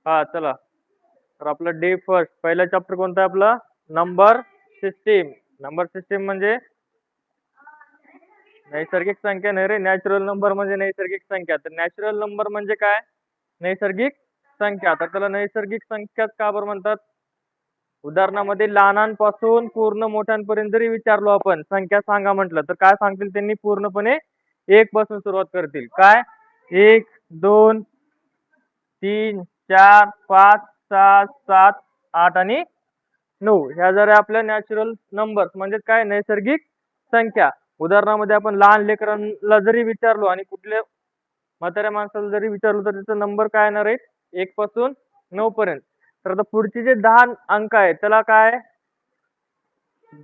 हा चला. तर आपलं डे फर्स्ट पहिला चॅप्टर कोणता आहे आपला? Number system. नंबर सिस्टीम म्हणजे नैसर्गिक संख्या नाही रे, नॅचरल नंबर म्हणजे नैसर्गिक संख्या. तर नॅचरल नंबर म्हणजे काय? नैसर्गिक संख्या. तर त्याला नैसर्गिक संख्याच का बरं म्हणतात? उदाहरणामध्ये लहानांपासून पूर्ण मोठ्यांपर्यंत जरी विचारलो आपण संख्या सांगा म्हटलं तर काय सांगतील त्यांनी? पूर्णपणे एक पासून सुरुवात करतील. काय? 1, 2, 3, 4, 5, 6, 7, 8 आणि 9 ह्या जर आपल्या नॅचरल नंबर्स म्हणजे काय? नैसर्गिक संख्या. उदाहरणामध्ये आपण लहान लेकरांना जरी विचारलो आणि कुठल्या म्हाताऱ्या माणसाला जरी विचारलं तर त्याचा नंबर काय येणार आहे? 1 पासून 9 पर्यंत. तर आता पुढचे जे 10 अंक आहेत त्याला काय?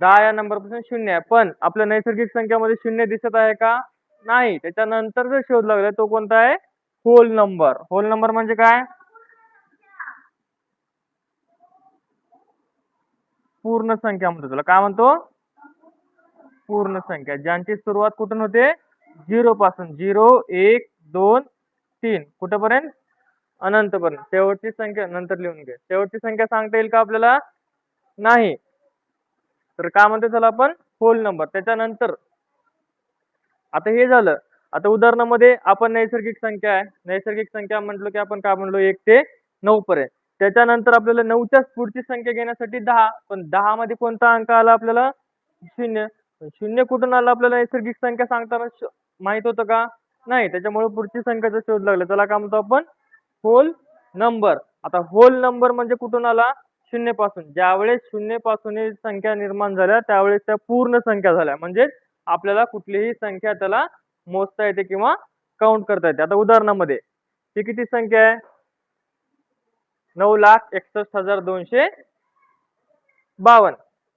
10 या नंबरपासून 0 आहे. पण आपल्या नैसर्गिक संख्यामध्ये 0 दिसत आहे का? नाही. त्याच्यानंतर जर शोध लागला तो कोणता आहे? Hole number. होल नंबर म्हणजे काय? पूर्ण संख्या म्हणतो त्याला. काय म्हणतो? पूर्ण संख्या. ज्यांची सुरुवात कुठून होते? 0 पासून. 0, 1, 2, 3 कुठपर्यंत? अनंतपर्यंत. शेवटची संख्या नंतर लिहून घे. शेवटची संख्या सांगता येईल का आपल्याला? नाही. तर काय म्हणतो त्याला आपण? Whole number. त्याच्यानंतर आता हे झालं. आता उदाहरणामध्ये आपण नैसर्गिक संख्या आहे. नैसर्गिक संख्या म्हटलं की आपण काय म्हणलो? 1 ते 9 पर्यंत. त्याच्यानंतर आपल्याला 9च्याच पुढची संख्या घेण्यासाठी 10. पण 10 मध्ये कोणता अंक आला आपल्याला? 0. 0 कुठून आला आपल्याला? नैसर्गिक संख्या सांगताना माहित होतं का? नाही. त्याच्यामुळे पुढची संख्याचा शोध लागला. त्याला काय म्हणतो आपण? Whole number. आता होल नंबर म्हणजे कुठून आला? 0 पासून. ज्यावेळेस 0 पासून ही संख्या निर्माण झाल्या त्यावेळेस त्या पूर्ण संख्या झाल्या. म्हणजे आपल्याला कुठलीही संख्या त्याला मोजता येते किंवा काउंट करता येते. आता उदाहरणामध्ये ही किती संख्या आहे? 9,61,252.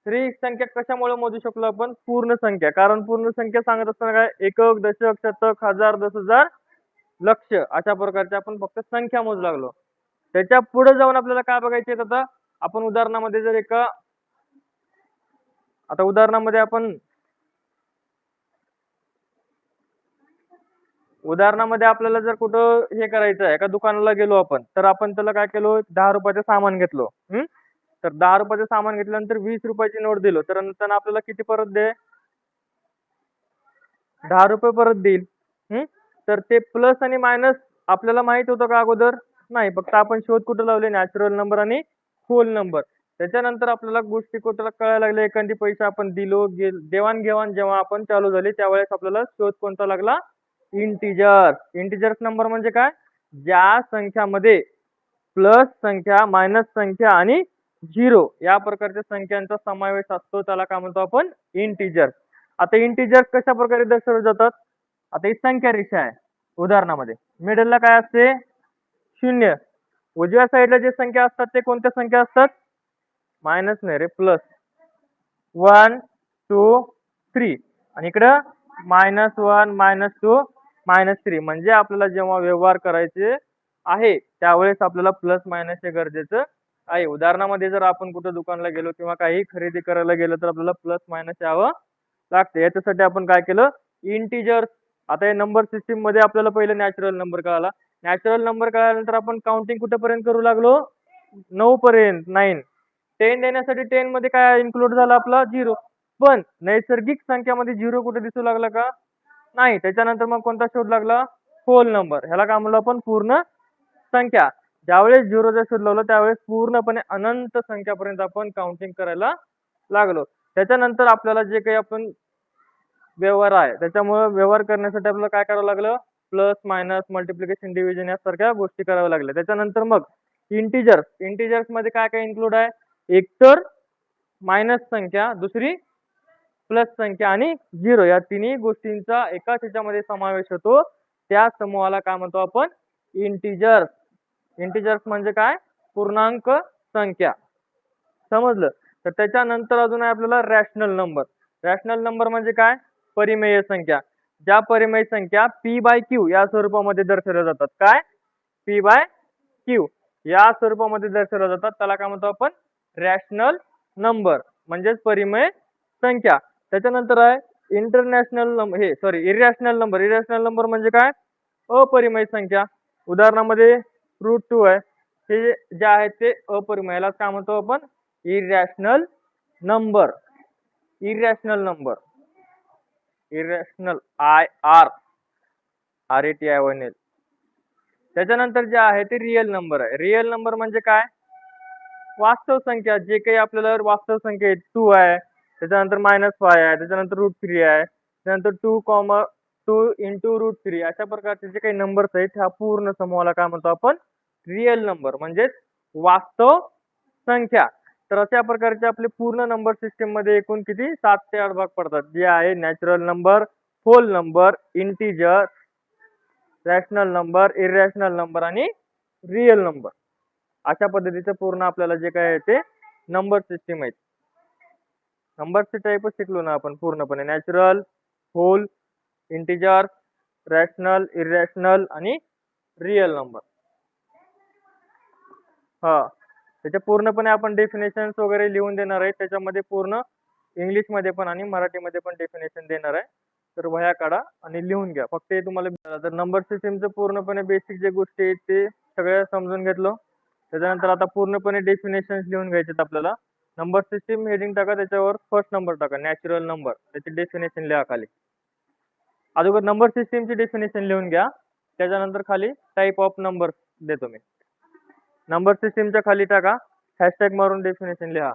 तर ही संख्या कशामुळे मोजू शकलो आपण? पूर्ण संख्या. कारण पूर्ण संख्या सांगत असताना काय? एकक, दशक, शतक, हजार, 10,000, लक्ष अशा प्रकारच्या आपण फक्त संख्या मोजू लागलो. त्याच्या पुढे जाऊन आपल्याला काय बघायचे आता? आपण उदाहरणामध्ये जर आता उदाहरणामध्ये आपण आपल्याला जर कुठं हे करायचं आहे, एका दुकानाला गेलो आपण, तर आपण त्याला काय केलो? 10 रुपयाचं सामान घेतलो. तर 10 रुपयाचं सामान घेतल्यानंतर 20 रुपयाची नोट दिलो. तर नंतर आपल्याला किती परत दे? 10 रुपये परत देईल. तर ते प्लस आणि मायनस आपल्याला माहित होतं का अगोदर? नाही. फक्त आपण शोध कुठं लावले? नॅचरल नंबर आणि होल नंबर. त्याच्यानंतर आपल्याला गोष्टी कुठं कळायला लागल्या, एखादी पैसे आपण दिलो, देवाणघेवाण जेव्हा आपण चालू झाली त्यावेळेस आपल्याला शोध कोणता लागला? इंटिजर्स. इंटिजर्स नंबर म्हणजे काय? ज्या संख्यामध्ये प्लस संख्या, मायनस संख्या आणि 0 या प्रकारच्या संख्यांचा समावेश असतो त्याला काय म्हणतो आपण? इंटिजर्स. आता इंटिजर्स कशा प्रकारे दर्शवले जातात? आता ही संख्या रेषा आहे उदाहरणामध्ये. मिडलला काय असते? 0. उजव्या साईडला जे संख्या असतात ते कोणत्या संख्या असतात? मायनस नाही रे, प्लस. 1, 2, 3 आणि इकडं -1, -2, -3 म्हणजे आपल्याला जेव्हा व्यवहार करायचे आहे त्यावेळेस आपल्याला प्लस मायनस हे गरजेचं आहे. उदाहरणामध्ये जर आपण कुठं दुकानला गेलो किंवा काही खरेदी करायला गेलो तर आपल्याला प्लस मायनस यावं लागते. याच्यासाठी आपण काय केलं? इंटिजर्स. आता हे नंबर सिस्टीम मध्ये आपल्याला पहिले नॅचरल नंबर कळाला. नॅचरल नंबर कळाल्यानंतर आपण काउंटिंग कुठेपर्यंत करू लागलो? 9 पर्यंत. 9. 10 देण्यासाठी 10 मध्ये काय इन्क्लूड झाला आपला? 0. पण नैसर्गिक संख्यामध्ये 0 कुठे दिसू लागला का? नाही. त्याच्यानंतर मग कोणता शोध लागला? Whole number. ह्याला काय म्हणलो आपण? पूर्ण संख्या. ज्यावेळेस 0चा शोध लावला त्यावेळेस पूर्णपणे अनंत संख्यापर्यंत आपण काउंटिंग करायला लागलो. त्याच्यानंतर आपल्याला जे काही आपण व्यवहार आहे त्याच्यामुळे व्यवहार करण्यासाठी आपल्याला काय करावं लागलं? प्लस, मायनस, मल्टिप्लिकेशन, डिव्हिजन यासारख्या गोष्टी कराव्या लागल्या. त्याच्यानंतर मग इंटिजर्स. इंटिजर्स मध्ये काय काय इन्क्लूड आहे? एक तर मायनस संख्या, दुसरी प्लस संख्या आणि 0 या तिन्ही गोष्टींचा एकाच ह्याच्यामध्ये समावेश होतो. त्या समूहाला काय म्हणतो आपण? इंटिजर्स. इंटिजर्स म्हणजे काय? पूर्णांक संख्या. समजलं? तर त्याच्यानंतर अजून आहे आपल्याला रॅशनल नंबर. रॅशनल नंबर म्हणजे काय? परिमेय संख्या. ज्या परिमेय संख्या p/q या स्वरूपामध्ये दर्शवल्या जातात. काय? p/q या स्वरूपामध्ये दर्शवल्या जातात त्याला काय म्हणतो आपण? रॅशनल नंबर म्हणजेच परिमेय संख्या. त्याच्यानंतर आहे international number, irrational number. Irrational number म्हणजे काय? अपरिमेय संख्या. उदाहरणामध्ये √2 आहे. हे जे आहेत ते अपरिमेय, याला काय म्हणतो आपण? Irrational number. Irrational number, irrational, RATIONL. त्याच्यानंतर जे आहे ते रिअल नंबर आहे. रिअल नंबर म्हणजे काय? वास्तव संख्या. जे काही आपल्याला वास्तव संख्या आहे, 2 आहे, त्याच्यानंतर -5 आहे, त्याच्यानंतर √3 आहे, त्यानंतर 2 इंटू √3, अशा प्रकारचे जे काही नंबर्स आहेत ह्या पूर्ण समूहाला काय म्हणतो आपण? रिअल नंबर म्हणजेच वास्तव संख्या. तर अशा प्रकारचे आपले पूर्ण नंबर सिस्टीम मध्ये एकूण किती 7 ते 8 भाग पडतात, जे आहे natural number, whole number, integer, rational number, irrational number आणि रिअल नंबर. अशा पद्धतीचं पूर्ण आपल्याला जे काय आहे ते नंबर सिस्टीम आहेत. नंबरचे टाईपच शिकलो ना आपण पूर्णपणे, natural, whole, integer, rational, irrational आणि रिअल नंबर. हा, त्याच्या पूर्णपणे आपण डेफिनेशन्स वगैरे लिहून देणार आहे. त्याच्यामध्ये पूर्ण इंग्लिश मध्ये पण आणि मराठीमध्ये पण डेफिनेशन देणार आहे. तर वह्या काढा आणि लिहून घ्या. फक्त हे तुम्हाला तर नंबर सिस्टीमचं पूर्णपणे बेसिक जे गोष्टी आहेत ते सगळ्या समजून घेतलं. त्याच्यानंतर आता पूर्णपणे डेफिनेशन्स लिहून घ्यायचे आपल्याला. नंबर सिस्टीम हेडिंग टाका, त्याच्यावर फर्स्ट नंबर टाका, नॅचरल नंबर, त्याची डेफिनेशन लिहा खाली. अगोदर नंबर सिस्टीमची डेफिनेशन लिहून घ्या, त्याच्यानंतर खाली टाइप ऑफ नंबर देतो मी. नंबर सिस्टीमच्या खाली टाका, हॅशटॅग मारून डेफिनेशन लिहा.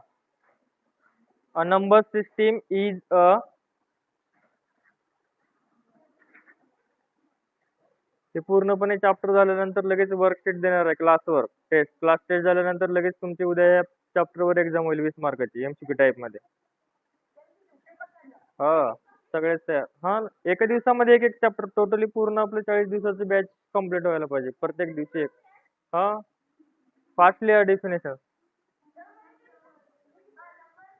A number system is a, ते पूर्णपणे चॅप्टर झाल्यानंतर लगेच वर्कशीट देणार आहे, class work test. Class test झाल्यानंतर लगेच तुमची उद्या या चॅप्टरवर एक्झाम होईल 20 मार्काची MCQ टाईप मध्ये. हा, सगळेच तयार. हा, एका दिवसामध्ये एक एक चॅप्टर, टोटली पूर्ण आपलं 40 दिवसाची बॅच कम्प्लीट व्हायला पाहिजे, प्रत्येक दिवशी एक. हा, फास्ट लिहा डेफिनेशन.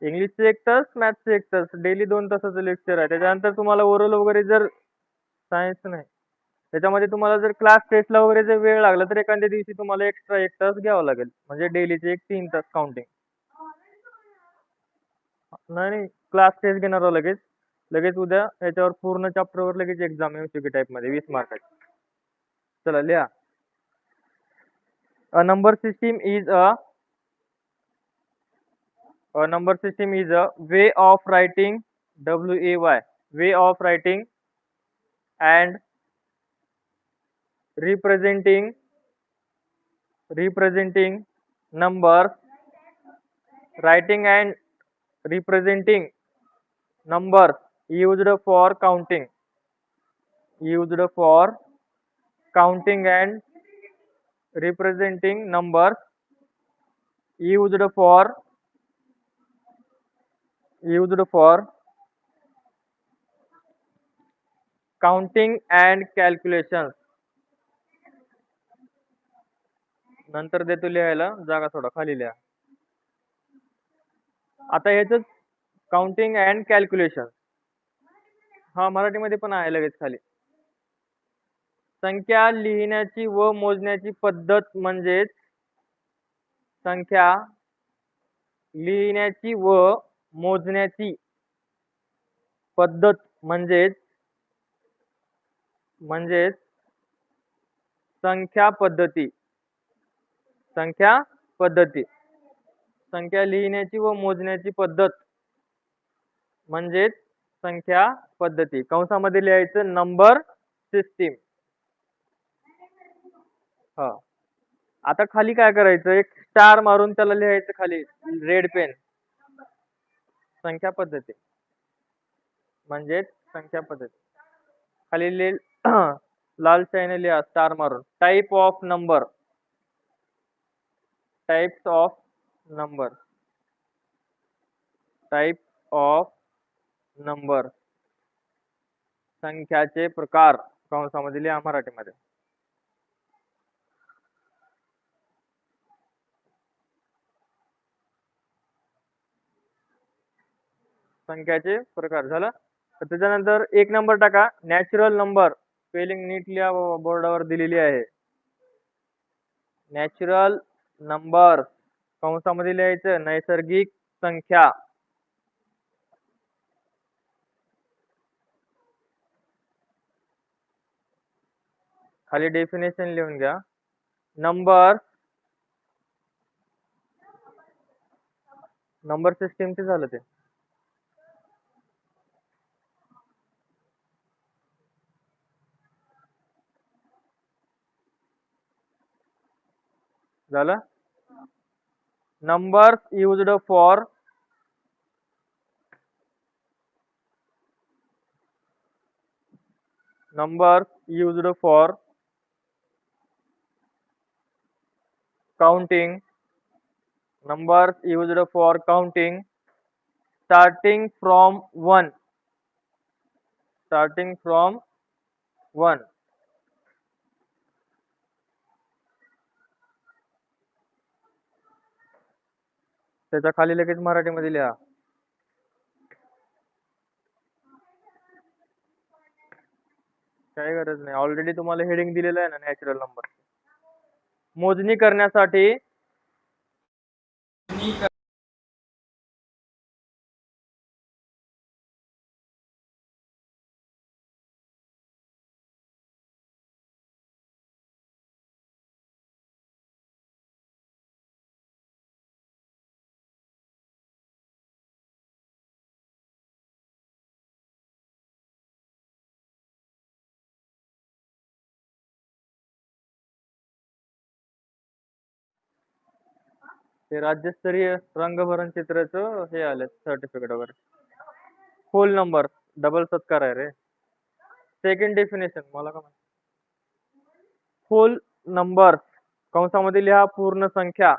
इंग्लिशचे 1 तास, मॅथ्सचे 1 तास, डेली 2 तासाचं लेक्चर आहे. त्याच्यानंतर तुम्हाला ओरल वगैरे जर सायन्स नाही, त्याच्यामध्ये तुम्हाला जर क्लास टेस्टला वगैरे जर वेळ लागला तर एखाद्या दिवशी तुम्हाला एक्स्ट्रा 1 तास घ्यावा लागेल, म्हणजे डेलीचे 3 तास काउंटिंग. नाही, क्लास टेस्ट घेणार आहोत लगेच. लगेच उद्या याच्यावर पूर्ण चॅप्टरवर लगेच एक्झाम MCQ टाईप मध्ये 20 मार्काची. चला लिहा. A number system is a number system is a way of writing, way of writing and representing numbers, writing and representing numbers used for counting, and representing numbers used for counting and calculations. नंतर देतो लिहायला जागा, थोडा खाली लिहा. आता ह्याच counting and calculation, हा मराठीमध्ये पण आहे लगेच खाली. संख्या लिहिण्याची व मोजण्याची पद्धत म्हणजेच संख्या लिहिण्याची व मोजण्याची पद्धत म्हणजेच संख्या पद्धती. संख्या लिहिण्याची व मोजण्याची पद्धत म्हणजेच संख्या पद्धती. कंसामध्ये लिहायचं नंबर सिस्टीम. हा, आता खाली काय करायचं, एक स्टार मारून त्याला लिहायचं खाली रेड पेन. संख्या पद्धती म्हणजेच संख्या पद्धती. खाली लाल शाईने लिहा स्टार मारून. Type of number, types of number, संख्याचे प्रकार कंसामध्ये लिहा मराठीमध्ये. संख्याचे प्रकार झालं. तर त्याच्यानंतर 1 नंबर टाका, नॅचरल नंबर. स्पेलिंग नीट लिहा, बोर्डावर दिलेली आहे. नॅचरल नंबर कंसामध्ये लिहायचं नैसर्गिक संख्या. खाली डेफिनेशन लिहून घ्या. नंबर नंबर सिस्टीमचे झालं ते. झालं. Numbers used for counting. Numbers used for counting starting from 1. Starting from 1. त्याच्या खाली लगेच मराठीमध्ये लिहा. काही गरज नाही, ऑलरेडी तुम्हाला हेडिंग दिलेलं आहे ना नॅचरल नंबर. मोजणी करण्यासाठी ते राज्यस्तरीय रंगभरण चित्राचं हे आलं सर्टिफिकेट वगैरे. होल नंबर डबल सत्कार आहे रे. सेकंड डेफिनेशन मला का माहिती. होल नंबर कंसामध्ये लिहा पूर्ण संख्या.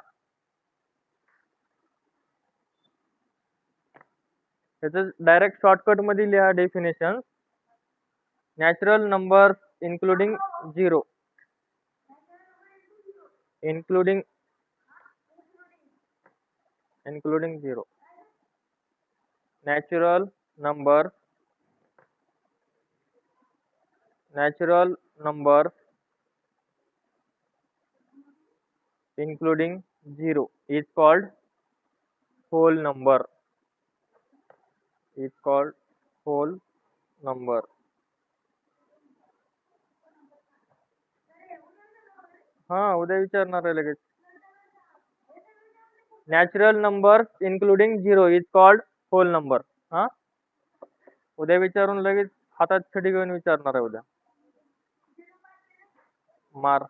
त्याचं डायरेक्ट शॉर्टकट मध्ये लिहा definition. Natural number including zero. including zero. Natural numbers including zero is called whole number. हाँ उद्या विचारणार आहे लगेच. Natural number including zero is called whole number. हा उद्या विचारून लगेच हातात छडी घेऊन विचारणार आहे उद्या. मार.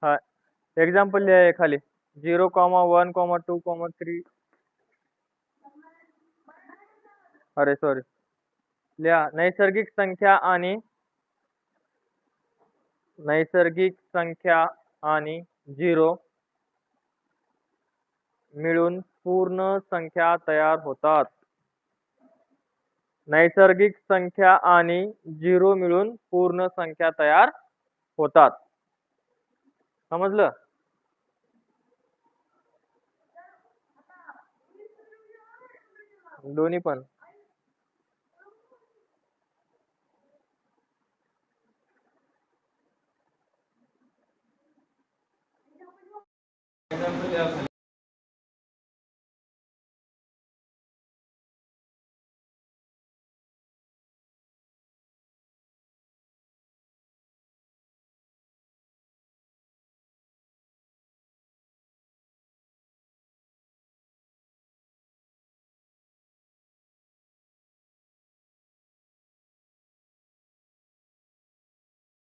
हा एक्झाम्पल लिहा खाली 0, 1, 2, 3. अरे सॉरी लिहा नैसर्गिक संख्या आणि झिरो मिळून पूर्ण संख्या तयार होतात. नैसर्गिक संख्या आणि झिरो मिळून पूर्ण संख्या तयार होतात. समजलं. दोन्ही पण.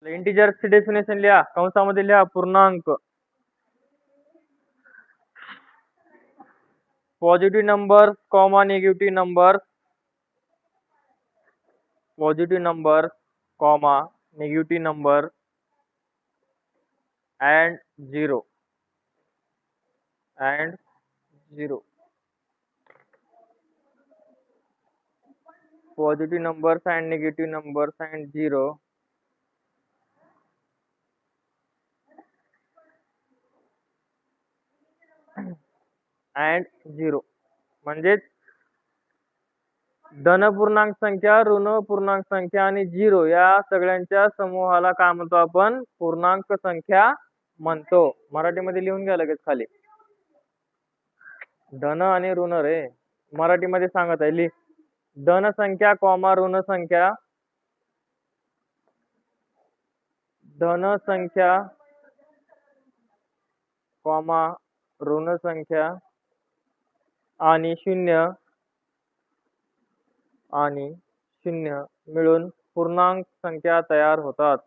इंटिजर्सची डेफिनेशन लिहा कंसामध्ये लिहा पूर्णांक. Positive numbers comma negative numbers. Positive numbers comma negative number and zero. Positive numbers and negative numbers and zero. and zero म्हणजेच धन पूर्णांक संख्या, ऋण पूर्णांक संख्या आणि झिरो या सगळ्यांच्या समूहाला काय म्हणतो आपण? पूर्णांक संख्या म्हणतो. मराठीमध्ये लिहून घ्या लगेच खाली. धन आणि ऋण रे मराठीमध्ये सांगत आहे लिह. धन संख्या कॉमा ऋण संख्या. धन संख्या कॉमा ऋण संख्या आणि शून्य मिळून पूर्णांक संख्या तयार होतात.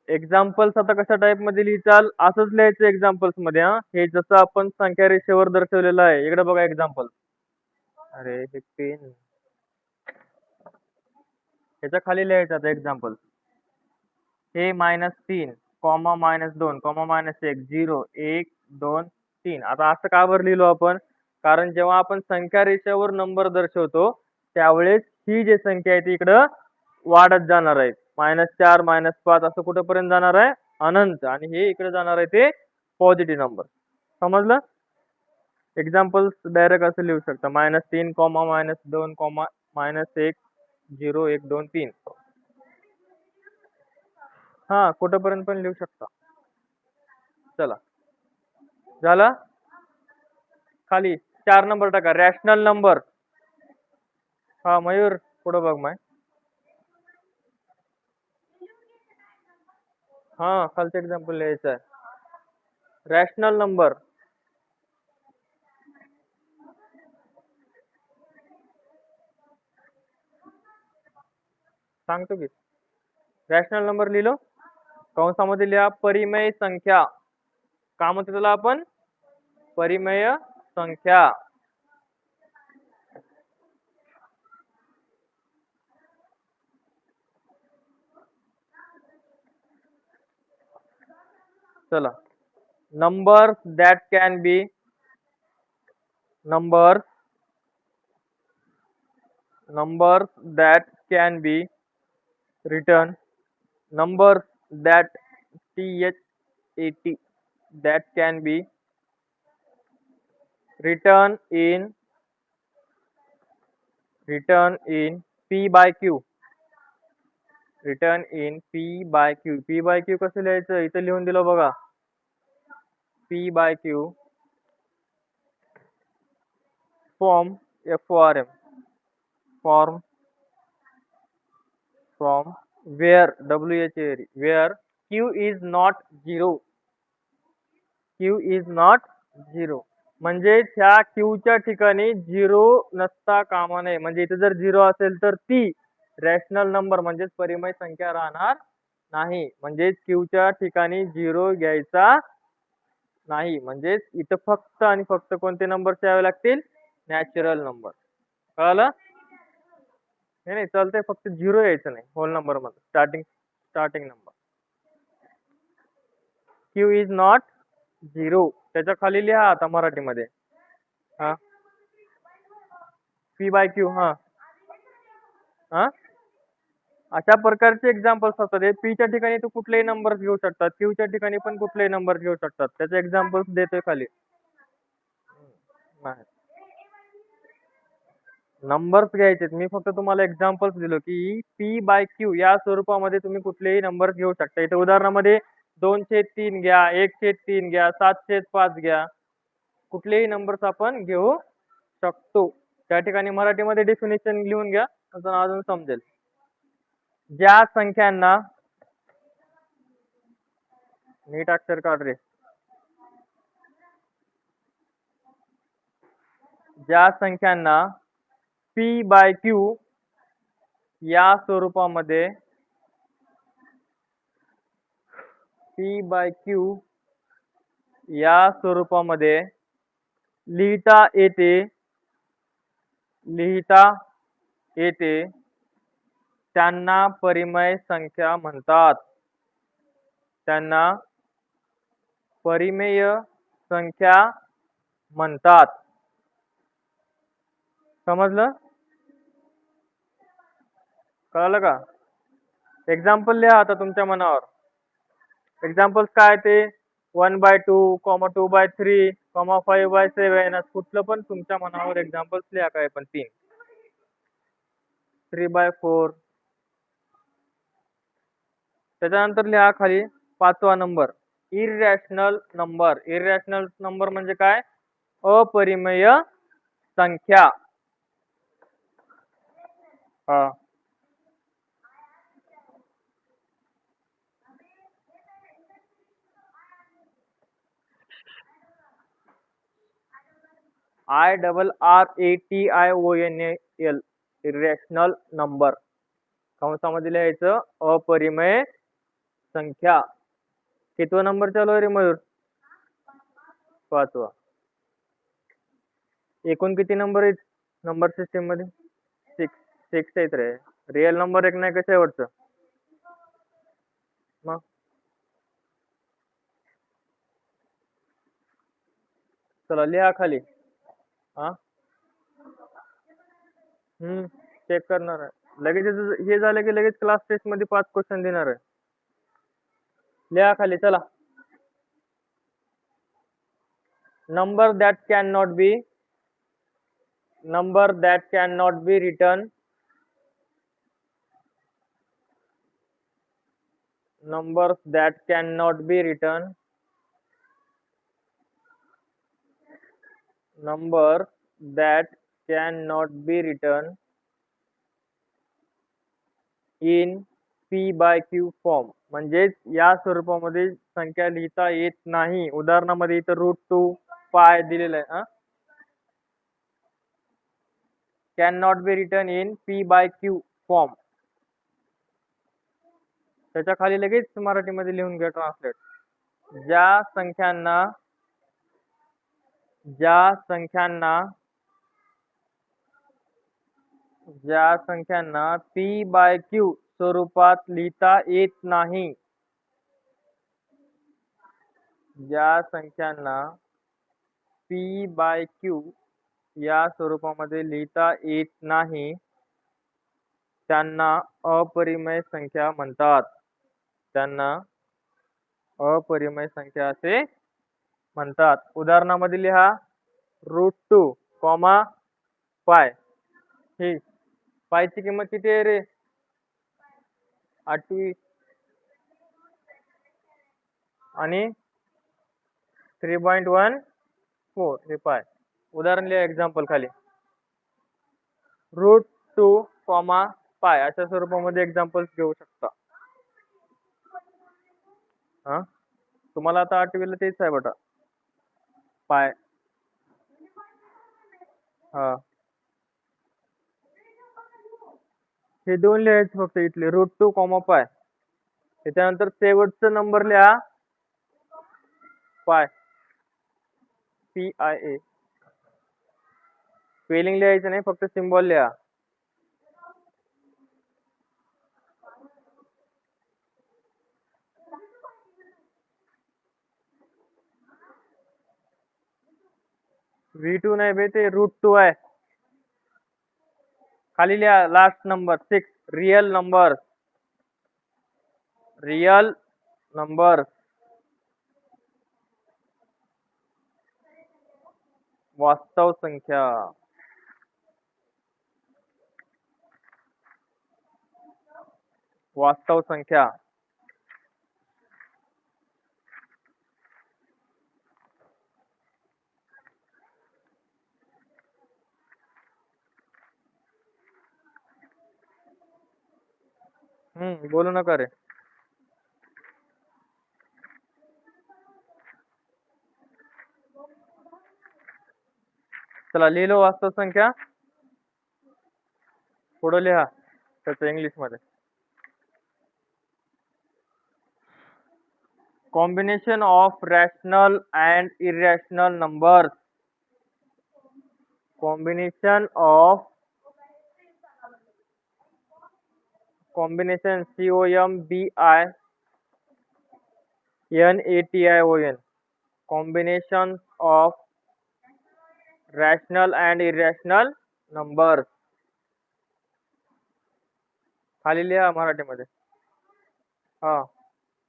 एक्झाम्पल्स आता कशा टाइप मध्ये लिहिचाल, असंच लिहायचं एक्झाम्पल्स मध्ये. हे जसं आपण संख्या रेषेवर दर्शवलेलं आहे, इकडे बघा एक्झाम्पल. अरे हे पेन, ह्याच्या खाली लिहायचं आता एक्झाम्पल. हे -3, -2, -1, 0, 1, 2, 3. आता असं का बरं लिहिलो आपण? कारण जेव्हा आपण संख्या रेषेवर नंबर दर्शवतो त्यावेळेस ही जी संख्या आहे ती इकडं वाढत जाणार आहे. -4, -5 असं कुठेपर्यंत जाणार आहे? अनंत. आणि हे इकडे जाणार आहे ते पॉझिटिव्ह नंबर. समजलं? एक्झाम्पल्स डायरेक्ट असं लिहू शकता. -3, -2, -1, 0, 1, 2, 3. हा, कुठेपर्यंत पण लिहू शकता. चला, झालं. खाली 4 नंबर टाका, रॅशनल नंबर. हा मयूर, पुढे बघ माय. हा, खालचं एक्झाम्पल लिहायचं आहे. Rational number. सांगतो की. रॅशनल नंबर लिहिलो, कंसामध्ये लिहा परिमेय संख्या. का म्हणतो त्याला आपण? परिमेय संख्या. चला, numbers that can be numbers written, numbers that that can be written in p by q. p by q कसं लिहायचं? इथे लिहून दिलं बघा. p by q form from where q is not 0. म्हणजे ह्या q च्या ठिकाणी 0 नसता कामा नये. म्हणजे इथे जर 0 असेल तर ती रॅशनल नंबर म्हणजेच परिमेय संख्या राहणार नाही. म्हणजे q च्या ठिकाणी 0 घ्यायचा नाही. म्हणजे इथं फक्त आणि फक्त कोणते नंबर यावे लागतील? Natural number. कळलं? नाही चालतंय, फक्त 0 यायचं नाही होल नंबर मध्ये. Starting number. q is not 0. त्याच्या खाली लिहा आता मराठीमध्ये. हा, p by q. अशा प्रकारचे एक्झाम्पल्स असतात. p च्या ठिकाणी तू कुठलेही नंबर घेऊ शकतात, q च्या ठिकाणी पण कुठलेही नंबर घेऊ शकतात. त्याचे एक्झाम्पल्स देतोय खाली. नंबर्स घ्यायचे, मी फक्त तुम्हाला एक्झाम्पल्स दिलो की p by q या स्वरूपामध्ये तुम्ही कुठलेही नंबर घेऊ शकता. इथे उदाहरणामध्ये 2/3 घ्या, 1/3 घ्या, 7/5 घ्या, कुठलेही नंबर्स आपण घेऊ शकतो. त्या ठिकाणी मराठीमध्ये डेफिनेशन लिहून घ्या, अजून समजेल. ज्या संख्यांना, नीट अक्षर काढ रे. ज्या संख्यांना p by q या स्वरूपामध्ये लिहिता येते त्यांना परिमेय संख्या म्हणतात. समजलं? कळलं का? एक्झाम्पल लिहा आता तुमच्या मनावर. एक्झाम्पल्स काय ते? 1/2, 2/3, 5/7. कुठलं पण तुमच्या मनावर एक्झाम्पल्स लिहा. काय पण 3, 3/4. त्याच्यानंतर लिहा खाली 5वा नंबर, इररॅशनल नंबर म्हणजे काय? अपरिमेय संख्या. IRRATIONAL irrational number. कंसामध्ये लिहायचं अपरिमेय संख्या. कितवा नंबर चालू आहे रे मयूर? 5वा. एकूण किती नंबर आहेत नंबर सिस्टीम मध्ये? 6 आहेत रे. रिअल नंबर एक नाही कसं शेवटचं? मग चला लिहा खाली. हा चेक करणार आहे लगेच. हे झालं की लगेच क्लास टेस्ट मध्ये 5 क्वेश्चन देणार आहे. लिहा खाली चला. number that cannot be written, numbers that cannot be written, numbers that cannot be written in P by Q form. म्हणजेच या स्वरूपामध्ये संख्या लिहिता येत नाही. उदाहरणामध्ये इथं √2 पाय दिलेलं आहे. Can not be written in P by Q form. त्याच्या खाली लगेच मराठीमध्ये लिहून घ्या ट्रान्सलेट. ज्या संख्यांना P by Q स्वरूपात लिहिता येत नाही. ज्या संख्यांना P by Q या स्वरूपामध्ये लिहिता येत नाही त्यांना अपरिमेय संख्या म्हणतात. त्यांना अपरिमेय संख्या असे म्हणतात. उदाहरणामध्ये लिहा √2, पाय. ही पायची किंमत किती आहे रे? 8वी आणि 3.14 हे पाय. उदाहरण लिहा एक्झाम्पल खाली. √2, पाय अशा स्वरूपामध्ये एक्झाम्पल्स घेऊ शकता. हा तुम्हाला आता 8वीला तेच आहे बेटा, पाय. हा हे दोन लिहायचे फक्त इथले √2, पाय. त्याच्यानंतर शेवटचा नंबर लिहा पाय, PIA. स्पेलिंग लिहायचं नाही, फक्त सिम्बॉल लिहा. V2 नाही बे, ते √2 आहे. खाली लिहा लास्ट नंबर 6, रियल नंबर, वास्तव संख्या. बोलू नका रे. चला लिहिलो वास्तव संख्या. पुढे लिहा त्याचं इंग्लिश मध्ये. Combination of rational and irrational numbers. Combination COMBINATION. combination of rational and irrational numbers. खाली लिहा मराठीमध्ये.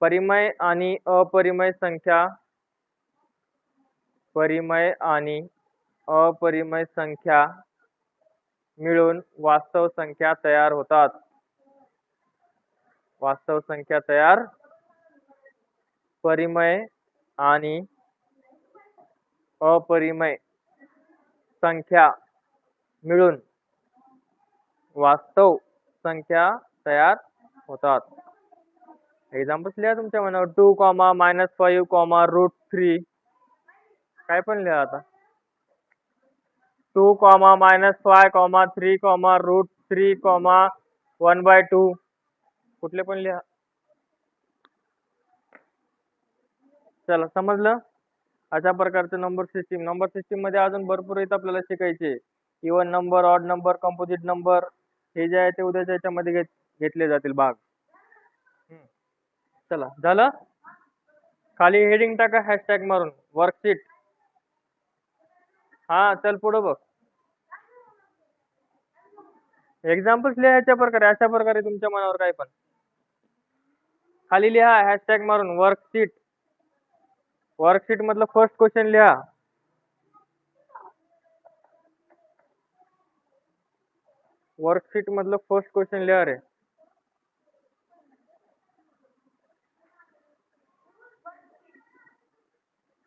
परिमेय आणि अपरिमेय संख्या, मिळून वास्तव संख्या तयार होतात. परिमेय आणि अपरिमेय संख्या मिळून वास्तव संख्या तयार होतात. एक्झाम्पल्स लिहा तुमच्या मनावर. 2, -5, √3. काय पण लिहा आता. 2 कॉमा -5 कॉमा 3 कॉमा √3 कॉमा 1/2 कुठले पण लिहा. चला समजलं. अशा प्रकारचे नंबर सिस्टीम मध्ये अजून भरपूर आहेत आपल्याला शिकायचे. Even number, odd number, composite number हे जे आहे ते उद्याच्या याच्यामध्ये घेतले जातील भाग. चला झालं. खाली हेडिंग टाका हॅशटॅग मारून वर्कशीट. हा चल पुढे बघ. एक्झाम्पल्स लिहायच्या प्रकारे अशा प्रकारे तुमच्या मनावर काय पण खाली लिहा हॅशटॅग मारून वर्कशीट. वर्कशीट मधलं फर्स्ट क्वेश्चन लिहा. वर्कशीट मधलं फर्स्ट क्वेश्चन लिहा रे.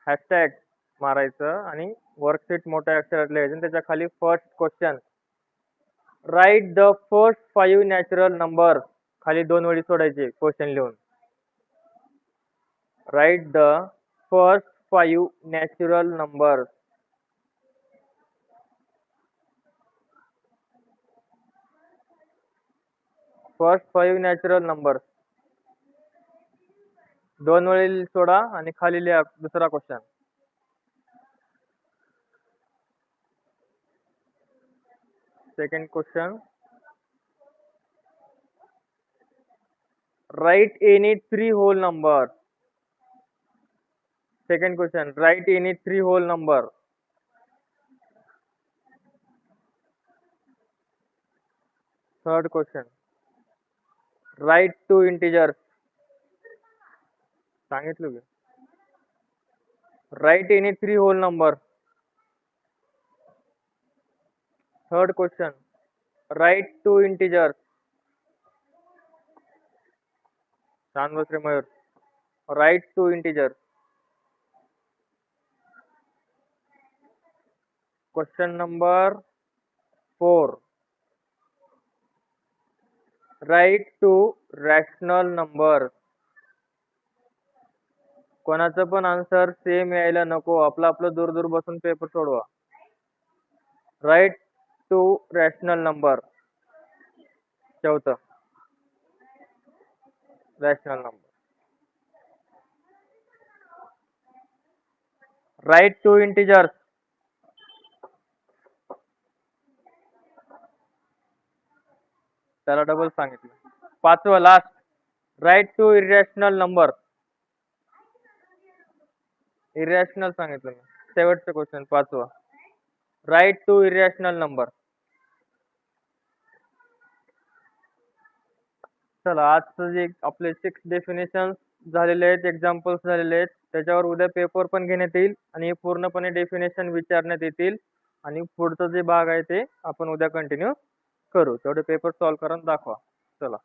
हॅशटॅग मारायचं आणि वर्कशीट मोठ्या अक्षरात लिहायचं आणि त्याच्या खाली first question. Write the first 5 natural number. खाली 2 ओळी सोडायचे क्वेश्चन लिहून. Write the first 5 natural number. First 5 natural number. 2 ओळी सोडा आणि खाली लिहा दुसरा question. Second question. Write any 3 whole number. Second question. Write any 3 whole number. Third question. Write 2 integers. सांगितलं की. Write any 3 whole number. Third question. Write 2 integers. छान बस रे Mayur. Write 2 integers. Question number 4. Write 2 rational numbers. कोणाचं पण answer same यायला नको. आपलं दूर दूर बसून पेपर सोडवा. Write 2 rational number. चौथं rational number. Write 2 integers. त्याला डबल सांगितलं. पाचवं last. Write 2 irrational number. irrational सांगितलं मी. शेवटचं क्वेश्चन पाचवं. Write 2 irrational number. चला आजचं जे आपले 6 डेफिनेशन झालेले आहेत, एक्झाम्पल्स झालेले आहेत, त्याच्यावर उद्या पेपर पण घेण्यात येईल आणि पूर्णपणे डेफिनेशन विचारण्यात येतील आणि पुढचं जे भाग आहे ते आपण उद्या कंटिन्यू करू. तेवढे पेपर सॉल्व्ह करून दाखवा. चला.